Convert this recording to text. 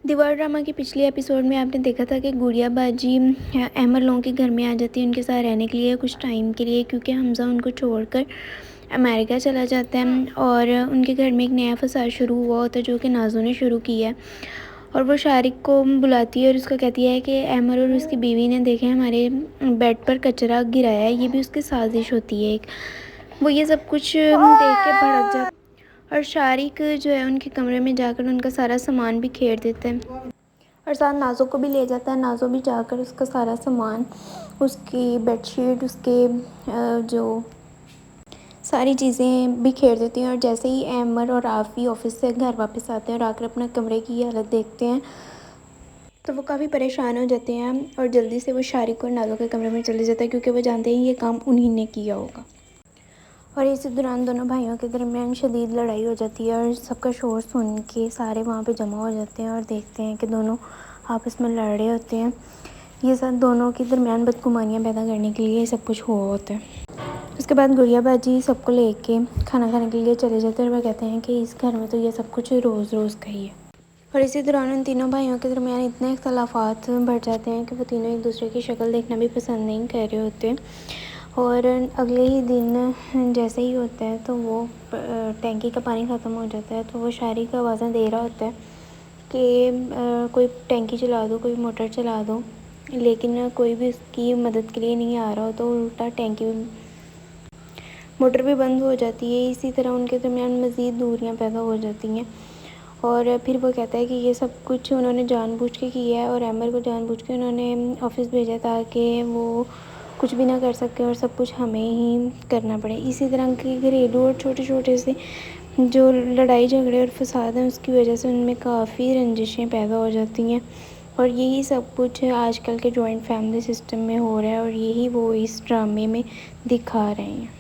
दीवार ड्रामा के पिछले एपिसोड में आपने देखा था कि गुड़िया बाजी अहमद लोगों के घर में आ जाती है उनके साथ रहने के लिए कुछ टाइम के लिए, क्योंकि हमज़ा उनको छोड़कर अमेरिका चला जाता है और उनके घर में एक नया फसाद शुरू हुआ होता है जो कि नाज़ो ने शुरू किया है। और वो शारिक को बुलाती है और उसको कहती है कि अहमद और उसकी बीवी ने देखे हमारे बेड पर कचरा गिराया है, ये भी उसकी साजिश होती है एक। वो ये सब कुछ देख के भड़क जाता और शारिक जो है उनके कमरे में जाकर उनका सारा सामान भी खेर देता है और साथ नाज़ो को भी ले जाता है। नाज़ो भी जाकर उसका सारा सामान, उसकी बेडशीट, उसके जो सारी चीज़ें भी खेर देती हैं। और जैसे ही अहमद और आफ़ी ऑफिस से घर वापस आते हैं और आकर अपने कमरे की हालत देखते हैं तो वो काफ़ी परेशान हो जाते हैं और जल्दी से वो शारिक और नाज़ो के कमरे में चले जाते हैं, क्योंकि वो जानते हैं ये काम उन्हीं ने किया होगा। और इसी दौरान दोनों भाइयों के दरमियान शदीद लड़ाई हो जाती है और सबका शोर सुन के सारे वहाँ पे जमा हो जाते हैं और देखते हैं कि दोनों आपस में लड़ रहे होते हैं। ये सब दोनों के दरमियान बदगुमानियाँ पैदा करने के लिए सब कुछ हुआ होता है। उसके बाद गुड़िया बाजी सबको लेके खाना खाने के लिए चले जाते हैं और वह कहते हैं कि इस घर में तो ये सब कुछ रोज़ रोज़ का ही है। और इसी दौरान उन तीनों भाइयों के दरमियान इतने इख्तलाफात बढ़ जाते हैं कि वो तीनों एक दूसरे की शक्ल देखना भी पसंद नहीं कर रहे होते। और अगले ही दिन जैसे ही होता है तो वो टैंकी का पानी ख़त्म हो जाता है तो वो शारिक का आवाज़ें दे रहा होता है कि कोई टैंकी चला दो, कोई मोटर चला दो, लेकिन कोई भी उसकी मदद के लिए नहीं आ रहा हो तो उल्टा टैंकी मोटर भी बंद हो जाती है। इसी तरह उनके दरमियान मज़ीद दूरियां पैदा हो जाती हैं और फिर वो कहता है कि ये सब कुछ उन्होंने जानबूझ के किया है और अमर को जानबूझ के उन्होंने ऑफ़िस भेजा ताकि वो कुछ भी ना कर सके और सब कुछ हमें ही करना पड़े। इसी तरह के घरेलू और छोटे छोटे से जो लड़ाई झगड़े और फसाद हैं उसकी वजह से उनमें काफ़ी रंजिशें पैदा हो जाती हैं और यही सब कुछ आजकल के जॉइंट फैमिली सिस्टम में हो रहा है और यही वो इस ड्रामे में दिखा रहे हैं।